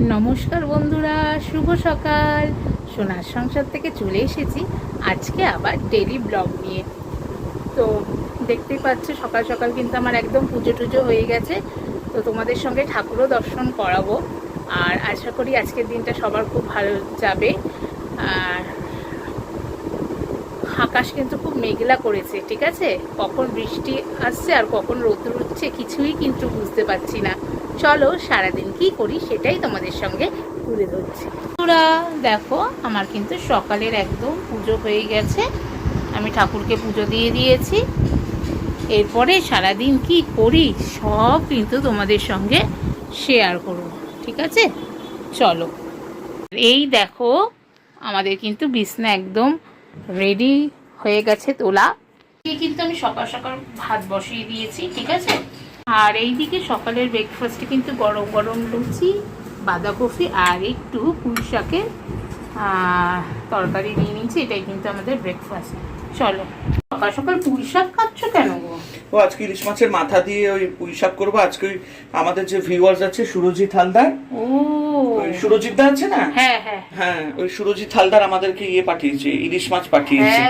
নমস্কার বন্ধুরা, শুভ সকাল। সোনার সংসার থেকে চলে এসেছি আজকে আবার ডেলি ব্লগ নিয়ে। তো দেখতেই পাচ্ছ সকাল সকাল কিন্তু আমার একদম পুজো টুজো হয়ে গেছে। তো তোমাদের সঙ্গে ঠাকুরও দর্শন করাবো, আর আশা করি আজকের দিনটা সবার খুব ভালো যাবে। আর আকাশ কিন্তু খুব মেঘলা করেছে, ঠিক আছে? কখন বৃষ্টি আসছে আর কখন রোদ্র উঠছে কিছুই কিন্তু বুঝতে পারছি না। চলো সারাদিন কি করি সেটাই তোমাদের সঙ্গে তুলে ধরছি। তোরা দেখো, আমার কিন্তু সকালের একদম পুজো হয়ে গেছে, আমি ঠাকুরকে পুজো দিয়ে দিয়েছি। এরপরে সারাদিন কি করি সব কিন্তু তোমাদের সঙ্গে শেয়ার করব, ঠিক আছে? চলো। এই দেখো, আমাদের কিন্তু বিছনা একদম রেডি হয়ে গেছে তোলা। কিন্তু আমি সকাল সকাল ভাত বসিয়ে দিয়েছি, ঠিক আছে? আর এইদিকে সকালের ব্রেকফাস্টে কিন্তু গরম গরম লুচি, বাঁধাকপি আর একটু পুঁই শাকের তরকারি নিয়ে নিয়েছি। এটাই কিন্তু আমাদের ব্রেকফাস্ট। চলো। সকাল সকাল পুঁই শাক খাচ্ছ কেন গো? ও আজকে ইলিশ মাছের মাথা দিয়ে ওই পুঁই শাক করবো। আজকে আমাদের যে ভিউয়ার্স আছে সুরজিৎ হালদার, ও সুরজিৎ দা আছে না? হ্যাঁ হ্যাঁ হ্যাঁ, ওই সুরজিৎ হালদার আমাদেরকে পাঠিয়েছে, ইলিশ মাছ পাঠিয়েছে।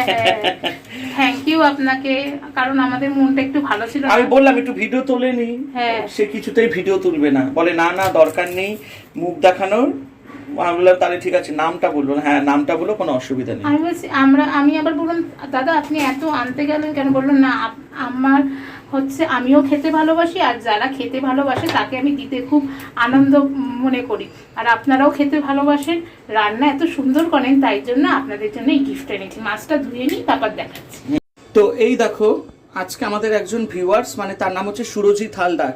থ্যাংক ইউ আপনাকে, কারণ আমাদের মনটা একটু ভালো ছিল। আমি বললাম একটু ভিডিও তোলে নি, হ্যাঁ সে কিছুতেই ভিডিও তুলবে না, বলে না না দরকার নেই মুখ দেখানোর। আমি বললাম তাহলে ঠিক আছে, নামটা বলবো। হ্যাঁ নামটা বলো, কোনো অসুবিধা নেই। আমি বলছি আমি আবার বললাম দাদা আপনি এত আনতে গেলেন কেন? বললো না, আমার হচ্ছে আমিও খেতে ভালোবাসি, আর যারা খেতে ভালোবাসে তাকে আমি দিতে খুব আনন্দ মনে করি, আর আপনারাও খেতে ভালোবাসেন, রান্না এত সুন্দর করেন, তাই জন্য আপনাদের জন্য এই গিফট এনেছি। মাছটা ধুয়ে নিই, তারপর দেখাচ্ছি। তো এই দেখো, আজকে আমাদের একজন ভিউয়ার্স, মানে তার নাম হচ্ছে সুরজিৎ হালদার,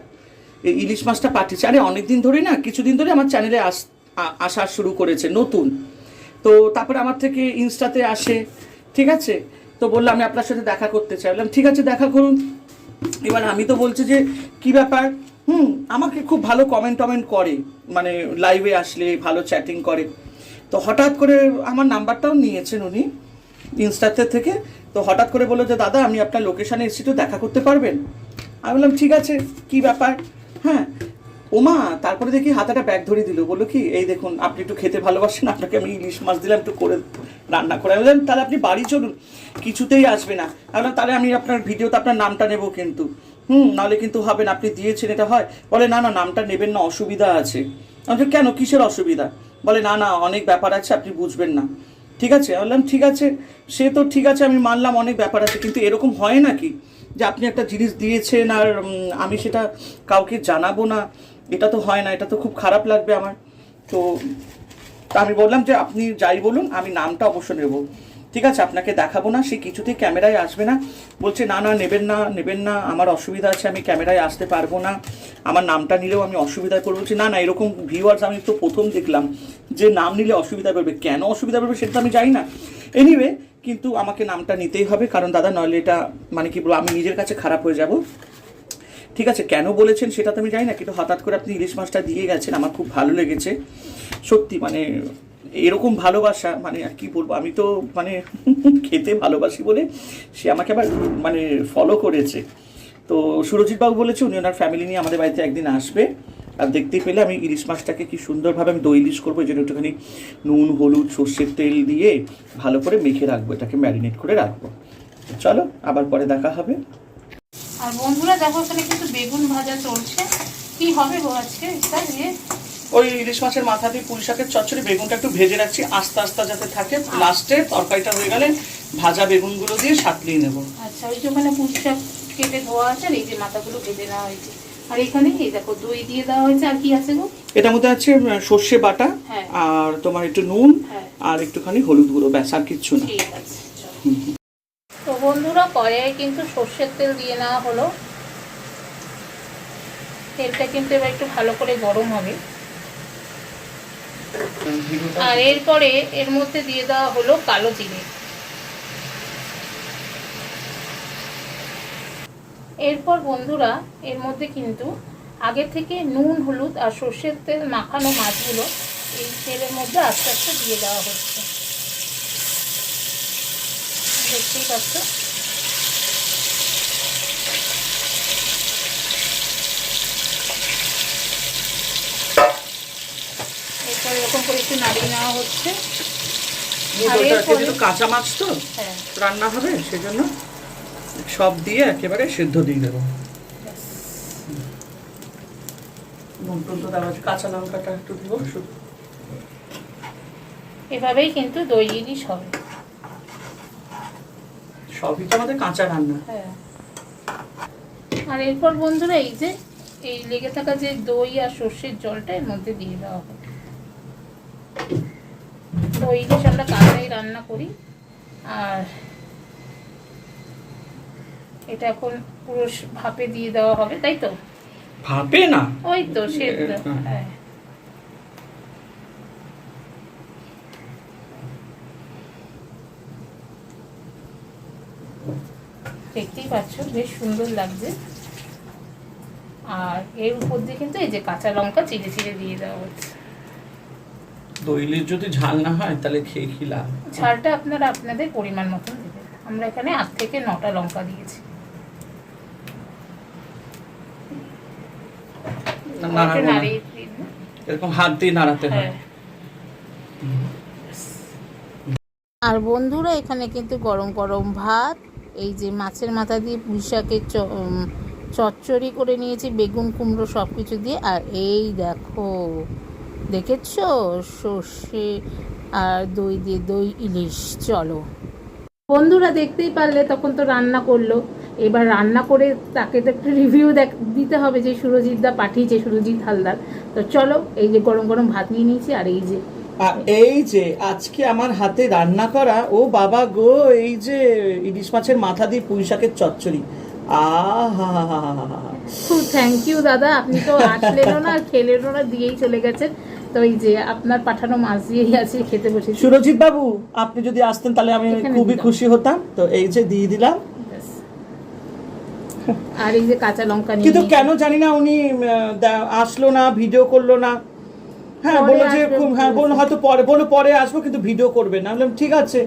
এই ইলিশ মাছটা পাঠিয়েছে। আরে অনেকদিন ধরে না, কিছুদিন ধরে আমার চ্যানেলে আসা শুরু করেছে নতুন। তো তারপরে আমার থেকে ইনস্টাতে আসে, ঠিক আছে? তো বললাম আমি আপনার সাথে দেখা করতে চাই। বললাম ঠিক আছে দেখা করুন। এবার আমি তো বলছি যে কি ব্যাপার, আমাকে খুব ভালো কমেন্ট করে, মানে লাইভে আসলে ভালো চ্যাটিং করে। তো হঠাৎ করে আমার নাম্বারটাও নিয়েছেন উনি ইনস্টাতে থেকে। তো হঠাৎ করে বললো যে দাদা আমি আপনার লোকেশানে এসেছি, তো দেখা করতে পারবেন? আমি বললাম ঠিক আছে, কি ব্যাপার। হ্যাঁ, ওমা, তারপরে দেখি হাতে একটা ব্যাগ ধরিয়ে দিল, বললো কি এই দেখুন আপনি একটু খেতে ভালোবাসেন, আপনাকে আমি ইলিশ মাছ দিলাম, একটু করে রান্না করে। আমি বললাম তাহলে আপনি বাড়ি চলুন, কিছুতেই আসবে না। আমি বললাম তাহলে আমি আপনার ভিডিওতে আপনার নামটা নেবো কিন্তু, নাহলে কিন্তু হবে না, আপনি দিয়েছেন এটা হয়। বলে না না নামটা নেবেন না, অসুবিধা আছে। আমি বলছি কেন, কিসের অসুবিধা? বলে না না অনেক ব্যাপার আছে, আপনি বুঝবেন না। ঠিক আছে, বললাম ঠিক আছে, সে তো ঠিক আছে, আমি মানলাম অনেক ব্যাপার আছে, কিন্তু এরকম হয় নাকি যে আপনি একটা জিনিস দিয়েছেন আর আমি সেটা কাউকে জানাবো না? এটা তো হয় না, এটা তো খুব খারাপ লাগবে আমার। তো আমি বললাম যে আপনি যাই বলুন, আমি নামটা অবশ্য নেব, ঠিক আছে? আপনাকে দেখাবো না, সে কিছুতেই ক্যামেরায় আসবে না। বলছে না না নেবেন না, আমার অসুবিধা আছে, আমি ক্যামেরায় আসতে পারবো না, আমার নামটা নিলেও আমি অসুবিধায় পড়বো। বলছি না না, এরকম ভিউয়ার্স আমি তো প্রথম দেখলাম যে নাম নিলে অসুবিধা পড়বে। কেন অসুবিধা পড়বে সেটা তো আমি জানি না। এনিওয়ে, কিন্তু আমাকে নামটা নিতেই হবে, কারণ দাদা নইলে এটা মানে কি বলবো, আমি নিজের কাছে খারাপ হয়ে যাব। ঠিক আছে, কেন বলেছেন সেটা তো আমি জানি না, কিন্তু হঠাৎ করে আপনি ইলিশ মাছটা দিয়ে গেছেন, আমার খুব ভালো লেগেছে সত্যি। মানে এরকম ভালোবাসা, মানে আর কি বলবো, আমি তো মানে খেতে ভালোবাসি বলে সে আমাকে আবার মানে ফলো করেছে। তো সুরজিৎ বাবু বলেছে উনি ওনার ফ্যামিলি নিয়ে আমাদের বাড়িতে একদিন আসবে, আর দেখতে পেলে আমি ইলিশ মাছটাকে কি সুন্দরভাবে আমি দই ইলিশ করবো, এই জন্য একটুখানি নুন হলুদ সর্ষের তেল দিয়ে ভালো করে মেখে রাখবো, এটাকে ম্যারিনেট করে রাখবো। চলো আবার পরে দেখা হবে। আর বন্ধুরা দেখো, এখানে কিন্তু বেগুন ভাজা চলছে। কি হবে গো আজকে এটা দিয়ে? ওই ইলিশ মাছের মাথা দিয়ে পুঁই শাকের চচ্চড়ি, বেগুনটা একটু ভেজে রাখছি আস্তে আস্তে যাতে থাকে, লাস্টে তরকারিটা হয়ে গেলে ভাজা বেগুনগুলো দিয়ে সাতলিয়ে নেবো। আচ্ছা, ওই যে ওখানে পুঁই শাক কেটে ধোয়া আছে, আর এই যে মাথাগুলো ভেজে নেওয়া হয়েছে, আর এখানে এই দেখো দই দিয়ে দেওয়া হয়েছে। আর কি আছে গো এটার মধ্যে? আছে সর্ষে বাটা, হ্যাঁ, আর তোমার একটু নুন, হ্যাঁ, আর একটুখানি হলুদ গুঁড়ো, ব্যাস আর কিচ্ছু না। ঠিক আছে। তো বন্ধুরা, কড়াইয়ে কিন্তু সর্ষের তেল দিয়ে নেওয়া হলো। তেলটা কিন্তু এবার একটু ভালো করে গরম হবে, আর এরপরে এর মধ্যে দিয়ে দেওয়া হলো কালো জিরে। এরপর বন্ধুরা এর মধ্যে কিন্তু আগে থেকে নুন হলুদ আর সর্ষের তেল মাখানো মাছগুলো এই তেলের মধ্যে আস্তে আস্তে দিয়ে দেওয়া হচ্ছে, দেখতেই পাচ্ছ। এরকম করে একটু নাড়িয়ে নেওয়া হচ্ছে। আর ওটা এরপরে যেহেতু কাঁচা মাছ তো হ্যাঁ রান্না হবে, সেজন্য সব দিয়ে একেবারে সেদ্ধ দিয়ে দেবো। নুন টুন তো দেওয়া আছে, কাঁচা লঙ্কাটা একটু দিব শুধু। এভাবেই কিন্তু দই ইলিশ হবে। সবই তো আমাদের কাঁচা রান্না। হ্যাঁ, আর এরপর বন্ধুরা এই যে এই লেগে থাকা যে দই আর সর্ষের জলটা এর মধ্যে দিয়ে দেওয়া হবে। দই ইলিশ আমরা কাঁচাই রান্না করি, আর এটা এখন পুরো ভাপে দিয়ে দেওয়া হবে, তাই তো? ভাপে না, ওই তো সেদ্ধ। হ্যাঁ, দেখতেই পাচ্ছ বেশ সুন্দর লাগছে। আর এর উপর দিয়ে কিন্তু এই যে কাঁচা লঙ্কা চিড়ে চিড়ে দিয়ে দেওয়া হচ্ছে। দইলির যদি ঝাল না হয় তাহলে খেয়ে কি লাভ? ঝালটা আপনারা আপনাদের পরিমাণ মতন দেবেন। আমরা এখানে 8 থেকে 9টা লঙ্কা দিয়েছি। নাড়িয়ে দিন। এরকম হাত দিয়ে নাড়াতে হয়। হ্যাঁ। আর বন্ধুরা এখানে কিন্তু গরম গরম ভাত, এই যে মাছের মাথা দিয়ে পুঁই শাকের চচ্চড়ি করে নিয়েছি, বেগুন কুমড়ো সব কিছু দিয়ে। আর এই দেখো, দেখেছো, সর্ষে আর দই দিয়ে দই ইলিশ। চলো বন্ধুরা, দেখতেই পারলে তখন তো রান্না করলো। এবার রান্না করে তাকে তো একটা রিভিউ দিতে হবে যে সুরজিৎ দা পাঠিয়েছে, সুরজিৎ হালদার। তো চলো, এই যে গরম গরম ভাত নিয়ে নিয়েছি, আর এই যে আজকে আমার হাতে রান্না করা, ও বাবা গো, এই যে ইলিশ মাছের মাথা দিয়ে পুঁই শাকের চচ্চড়ি। খুব থ্যাংক ইউ দাদা, আপনি তো আসলেনও না, খেলেনও না, দিয়েই চলে গেছেন। তো এই যে আপনার পাঠানো মাছ দিয়েই আছে, খেতে বসেছি। সুরজিৎ বাবু, আপনি যদি আসতেন তাহলে আমি খুবই খুশি হতাম। তো এই যে দিয়ে দিলাম। আর এই যে কাঁচা লঙ্কা নিয়ে, কিন্তু কেন জানি না উনি আসলো না, ভিডিও করলো না। হ্যাঁ, বললো যে বললো হয়তো পরে আসবো, কিন্তু ভিডিও করবে না। বললাম ঠিক আছে,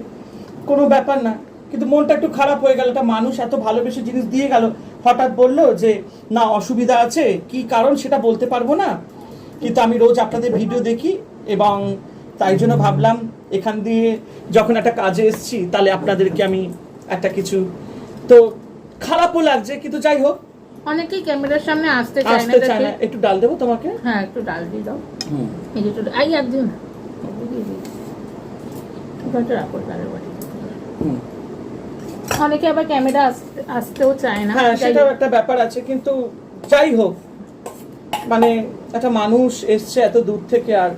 কোনো ব্যাপার না। কিন্তু মনটা একটু খারাপ হয়ে গেল, একটা মানুষ এত ভালোবেসে জিনিস দিয়ে গেল, হঠাৎ বললো যে না অসুবিধা আছে, কি কারণ সেটা বলতে পারবো না, কিন্তু আমি রোজ আপনাদের ভিডিও দেখি, এবং তাই জন্য ভাবলাম এখান দিয়ে যখন একটা কাজে এসেছি তাহলে আপনাদেরকে আমি একটা কিছু, তো খারাপও লাগছে, কিন্তু যাই হোক। অনেকেই ক্যামেরার সামনে আসতে চায় না। একটু ডাল দেবো তোমাকে? হ্যাঁ, একটু ডাল দিয়ে দাও। এই যে আই একদিন অনেকে আবার ক্যামেরা আসতেও চায় না। হ্যাঁ, সেটাও একটা ব্যাপার আছে, কিন্তু যাই হোক, মানে একটা মানুষ এসছে এত দূর থেকে, আর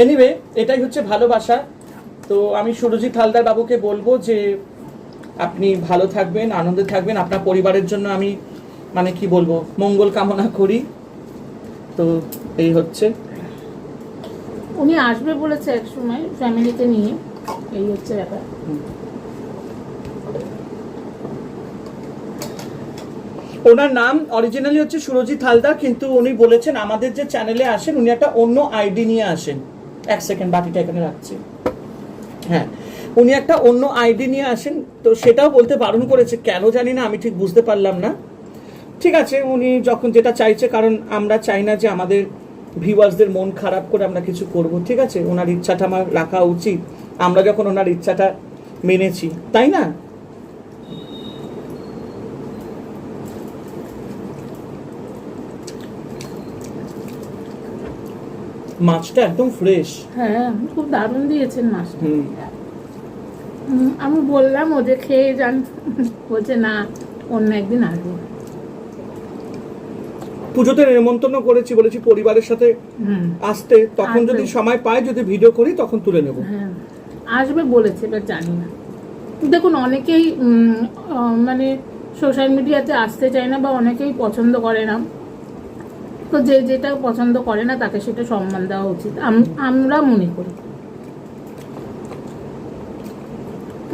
এনিওয়ে এটাই হচ্ছে ভালোবাসা। তো আমি সুরজিৎ হালদার বাবুকে বলবো যে আপনি ভালো থাকবেন, আনন্দে থাকবেন, আপনার পরিবারের জন্য আমি মানে কি বলবো, মঙ্গল কামনা করি। তো এই হচ্ছে, উনি আসবে বলেছে এক সময় ফ্যামিলিতে নিয়ে, এই হচ্ছে ব্যাপার। ওনার নাম অরিজিনালি হচ্ছে সুরজিৎ হালদার, কিন্তু উনি বলেছেন আমাদের যে চ্যানেলে আসেন উনি একটা অন্য আইডি নিয়ে আসেন। এক সেকেন্ড, বাটিটা এখানে রাখছি। হ্যাঁ, উনি একটা অন্য আইডি নিয়ে আসেন, তো সেটাও বলতে বারণ করেছে, কেন জানি না, আমি ঠিক বুঝতে পারলাম না। ঠিক আছে, উনি যখন যেটা চাইছে, কারণ আমরা চাই না যে আমাদের ভিউয়ার্সদের মন খারাপ করে আমরা কিছু করব। ঠিক আছে, ওনার ইচ্ছাটা আমার রাখা উচিত, আমরা যখন ওনার ইচ্ছাটা মেনেছি, তাই না? মাছটা একদম ফ্রেশ। হ্যাঁ, খুব দারুণ দিয়েছেন মাছটা। আমি বললাম ওদের খেয়ে যান, বলছে না অন্য একদিন আসবো। পুজোতে নেমন্তন্ন করেছি, বলেছি পরিবারের সাথে আসতে, তখন যদি সময় পায়, যদি ভিডিও করি তখন তুলে নেব। হ্যাঁ, আসবে বলেছে, এবার জানি না। দেখুন, অনেকেই মানে সোশ্যাল মিডিয়াতে আসতে চায় না, বা অনেকেই পছন্দ করে না। তো যে যেটা পছন্দ করে না তাকে সেটা সম্মান দেওয়া উচিত, আমরা মনে করি।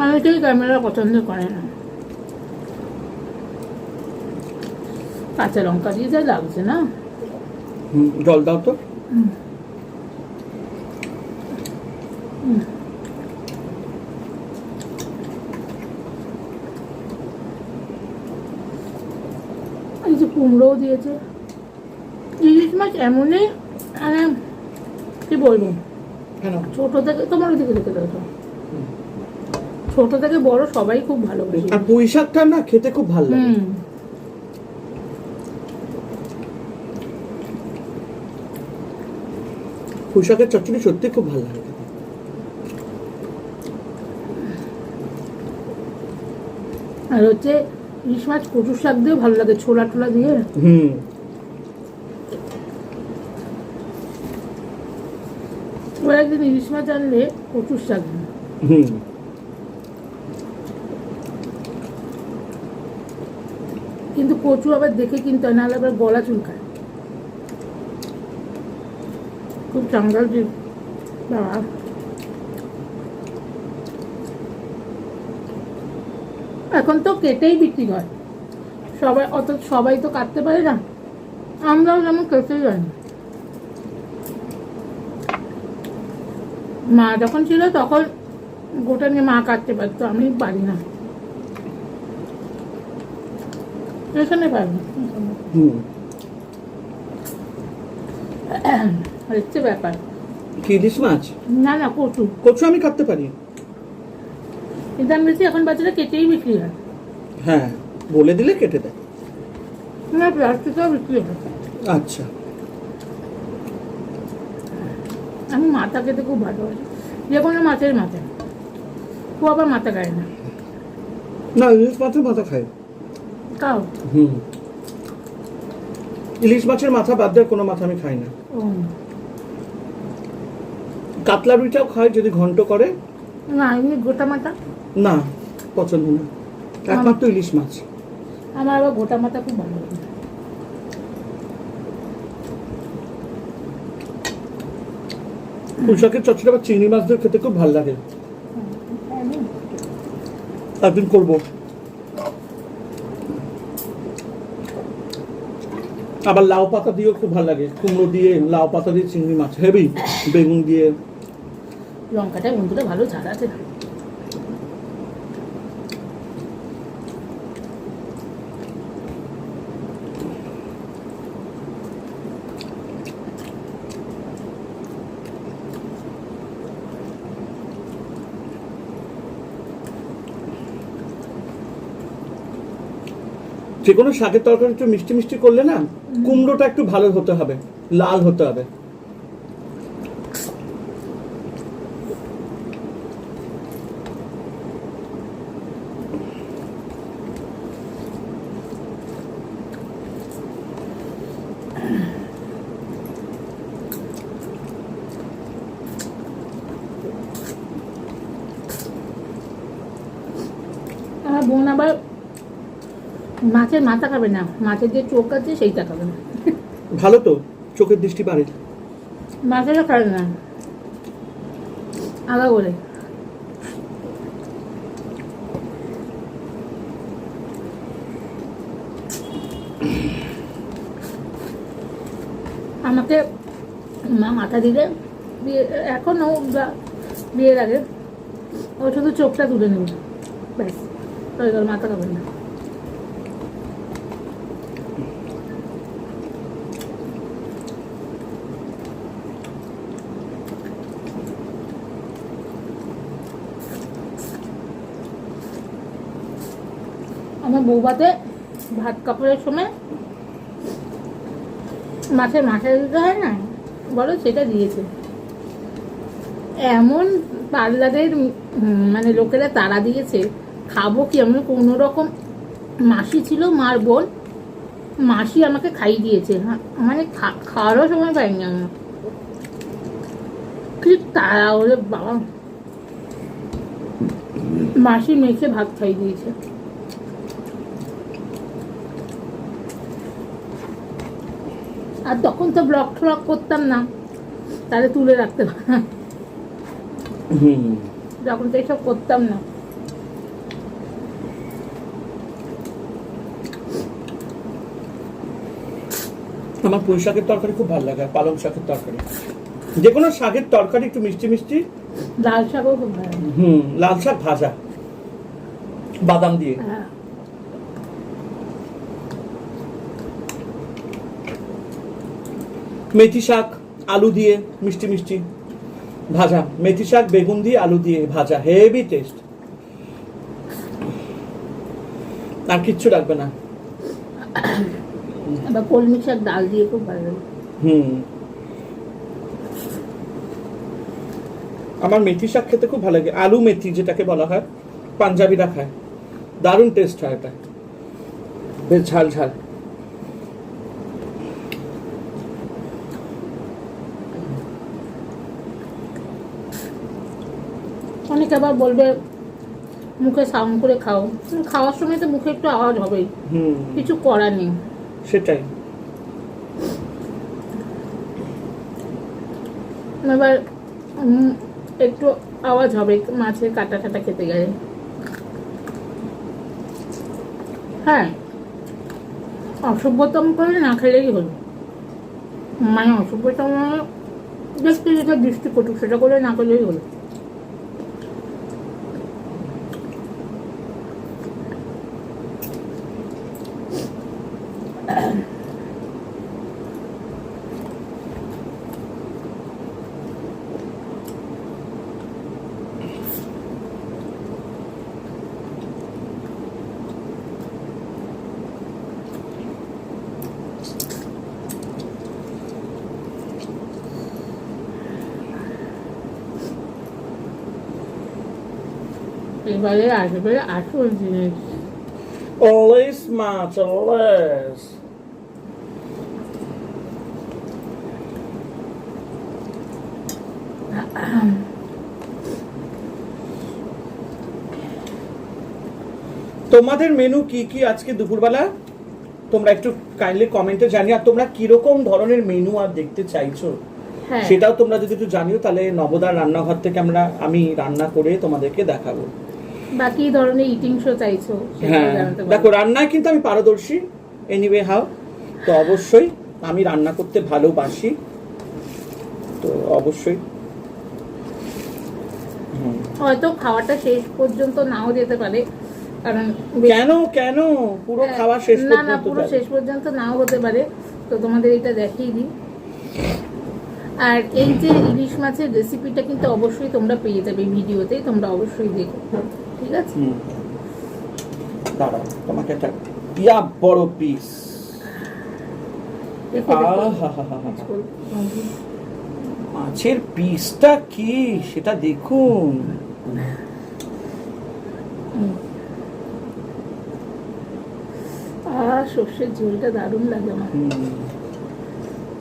অনেকেই ক্যামেরা পছন্দ করে না। কাঁচা লঙ্কা দিয়ে যা লাগছে না। জল দাও তো। এই যে কুমড়োও দিয়েছে। ইলিশ মাছ এমনই মানে কি বলবো, কেন? ছোট থেকে তোমার ওদিকে দেখে দাও, ছোট থেকে বড় সবাই খুব ভালোবাসে। আর পুঁই শাকটা না খেতে খুব ভালো লাগে। পুঁই শাকের চচ্চড়ি সত্যি খুব ভালো লাগে। আর হচ্ছে ইলিশ মাছ কচুর শাক দিয়েও ভালো লাগে, ছোলা টোলা দিয়ে। ওরা একদিন ইলিশ মাছ আনলে কচুর শাক দিয়ে। কিন্তু কচু আবার দেখে কিনতে হয়, নাহলে আবার গলা চুলকায়। খুব চাঙ্গাল যে বাবা। এখন তো কেটেই বিক্রি হয়, সবাই তো কাটতে পারে না, আমরাও যেমন কেটেই যাই। মা যখন ছিল তখন গোটা নিয়ে মা কাটতে পারতো, আমি পারি না, এখানে পারি হচ্ছে ব্যাপার। কি ইলিশ মাছ? না না, কচু। কচু আমি কাটতে পারি, কিন্তু আমি বলছি এখন বাজারে কেটেই বিক্রি হয়। হ্যাঁ, বলে দিলে কেটে দেয়। না, প্লাস্টিকেও বিক্রি হয়। আচ্ছা, আমি মাথা খেতে খুব ভালোবাসি, যে কোনো মাছের মাথা। ও আবার মাথা খায় না। না, ইলিশ মাছের মাথা খায়। খাও? ইলিশ মাছের মাথা বাদ দেওয়ার কোনো মাথা আমি খাই না। ও কাতলা রুইটাও খায় যদি ঘন্ট করে। না, এমনি গোটা মাথা না, পছন্দ না, একমাত্র ইলিশ মাছ। আমার আবার গোটা মাথা খুব ভালো লাগে। পুঁই শাকের চচ্চড়ি আবার চিংড়ি মাছ দিয়ে খেতে খুব ভালো লাগে। একদিন করবো। আবার লাউ পাতা দিয়েও খুব ভালো লাগে, কুমড়ো দিয়ে লাউ পাতা দিয়ে চিংড়ি মাছ হেভি, বেগুন দিয়ে। লঙ্কাটা বন্ধুটা ভালো ঝাল আছে না? যে কোনো শাকের তরকারি একটু মিষ্টি মিষ্টি করলে না, কুমড়োটা একটু ভালো হতে হবে, লাল হতে হবে। আমার বোন আবার মাছের মাথা খাবে না, মাছের যে চোখ আছে সেইটা খাবে না। ভালো তো, চোখের দৃষ্টি বাড়ে। মাছেরও খাবে না, আগা বলে। আমাকে মা মাথা দিলে, এখনও বিয়ের আগে ও শুধু চোখটা তুলে নেবে, ব্যাস, মাথা খাবে না। আমার বৌভাতে ভাত কাপড়ের সময় মাছের মাথা দিতে হয় না, বলো, সেটা দিয়েছে। এমন পার্লারের মানে লোকেরা তারা দিয়েছে, খাবো কি আমি, কোনো রকম। মাসি ছিল, মার বোন, মাসি আমাকে খাইয়ে দিয়েছে। হ্যাঁ, মানে খাওয়ারও সময় পাইনি আমি, কি তারা ওরে বাবা, মাসি মেখে ভাত খাইয়ে দিয়েছে। আর তখন তো ব্লগ ট্লগ করতাম না, তাহলে তুলে রাখতে পারতাম, যখন তো এইসব করতাম না। আমার পুঁই শাকের তরকারি খুব ভালো লাগে, পালং শাকের তরকারি, যে কোনো শাকের তরকারি একটু মিষ্টি মিষ্টি। লাল শাকও খুব ভালো লাগে। লাল শাক ভাজা বাদাম দিয়ে। হ্যাঁ, মেথি শাক, আলু দিয়ে মিষ্টি মিষ্টি ভাজা, মেথি শাক বেগুন দিয়ে আলু দিয়ে ভাজা, হেভি টেস্ট। আর কিচ্ছু লাগবে না। আবার কলমি শাক ডাল দিয়ে খুব ভালো লাগে। আমার মেথি শাক খেতে খুব ভালো লাগে, আলু মেথি যেটাকে বলা হয়, পাঞ্জাবিরা খায়, দারুণ টেস্ট হয় এটা, বেশ ঝাল ঝাল। অনেকে আবার বলবে মুখে সাউন্ড করে খাও, খাওয়ার সময় তো মুখে একটু আওয়াজ হবেই, কিছু করার নেই। সেটাই। এবার একটু আওয়াজ হবে মাছের কাটা কাটা খেতে গেলে। হ্যাঁ, অসভ্যতম করে না খেলেই হলো, মানে অসভ্যতম দেখতে যেটা দৃষ্টি কটুক সেটা করে না খেলেই হলো। এবারে আসবে আসল জিনিস, ইলিশ মাছ, ইলিশ। তোমাদের মেনু কি কি আজকে দুপুরবেলা তোমরা একটু কাইন্ডলি কমেন্টে জানিও, আর তোমরা কিরকম ধরনের মেনু আর দেখতে চাইছো সেটাও তোমরা যদি একটু জানিও, তাহলে নবদার রান্নাঘর থেকে আমি রান্না করে তোমাদেরকে দেখাবো। বাকি ধরনের ইটিং শো চাইছো? হ্যাঁ, দেখো রান্নায় কিন্তু আমি পারদর্শী, এনিওয়ে হাউ, তো অবশ্যই আমি রান্না করতে ভালোবাসি, তো অবশ্যই। হয়তো খাওয়াটা শেষ পর্যন্ত নাও যেতে পারে, কারণ কেন পুরো খাওয়া শেষ পর্যন্ত, না পুরো শেষ পর্যন্ত নাও হতে পারে, তো তোমাদের এটা দেখিয়ে দিই। আর এই যে ইলিশ মাছের রেসিপিটা কিন্তু অবশ্যই তোমরা পেয়ে যাবে ভিডিওতে, তোমরা অবশ্যই দেখো, ঠিক আছে? দাঁড়াও, তোমাকে একটা পিয়া বড় পিস, মাছের পিসটা কি সেটা দেখুন। সর্ষের ঝোলটা দারুণ লাগে আমার,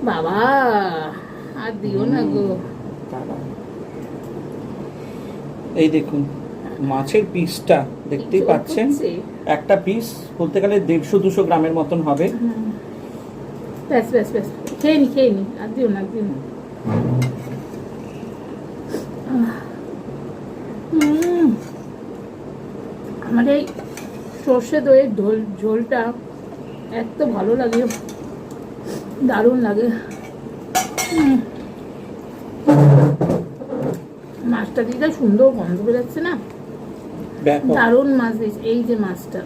বাবা আর দিও না গো। এই দেখুন মাছের পিসটা, দেখতেই পাচ্ছেন, একটা পিস বলতে গেলে 150-200 গ্রামের মতন হবে। ব্যাস ব্যাস ব্যাস, খেয়ে নি আর দিও না, দিও না। আমার এই সর্ষে দইয়ের ঝোলটা এত ভালো লাগে, দারুণ লাগে। মাছটা দিতে সুন্দর গন্ধ বেরোচ্ছে না, দারুণ মাছ দিয়েছে। এই যে মাছটা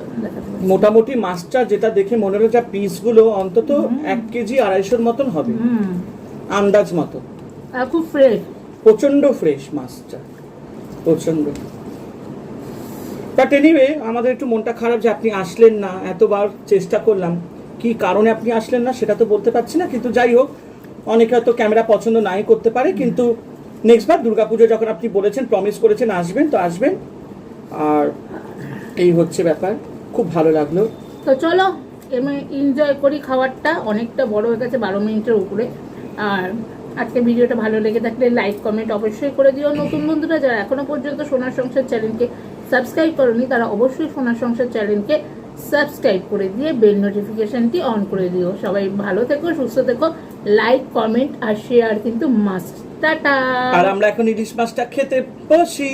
মোটামুটি মাছটা যেটা দেখে মনে হলো, যা পিস গুলো অন্তত 1 কেজি 250 মতন হবে আন্দাজ মতো, আর খুব ফ্রেশ, প্রচন্ড ফ্রেশ মাছটা, প্রচন্ড। বাট এনিওয়ে আমাদের একটু মনটা খারাপ যে আপনি আসলেন না, এতবার চেষ্টা করলাম, কি কারণে আপনি আসলেন না সেটা তো বলতে পারছি না, কিন্তু যাই হোক, অনেকে হয়তো ক্যামেরা পছন্দ নাই করতে পারে, কিন্তু নেক্সট বার দুর্গাপুজো যখন আপনি বলেছেন, প্রমিস করেছেন আসবেন, তো আসবেন। আর এই হচ্ছে ব্যাপার, খুব ভালো লাগলো। তো চলো এমনি এনজয় করি খাবারটা, অনেকটা বড় হয়ে গেছে, 12 মিনিটের উপরে। আর আজকে ভিডিওটা ভালো লেগে থাকলে লাইক কমেন্ট অবশ্যই করে দিও। নতুন বন্ধুরা যারা এখনো পর্যন্ত সোনার সংসার চ্যানেলকে সাবস্ক্রাইব করনি, তারা অবশ্যই সোনার সংসার চ্যানেলকে সাবস্ক্রাইব করে দিয়ে বেল নোটিফিকেশনটি অন করে দিও। সবাই ভালো থেকো, সুস্থ থেকো, লাইক কমেন্ট আর শেয়ার কিন্তু মাস্ট। টাটা। আর আমরা এখন ইলিশ মাছটা খেতে বসি।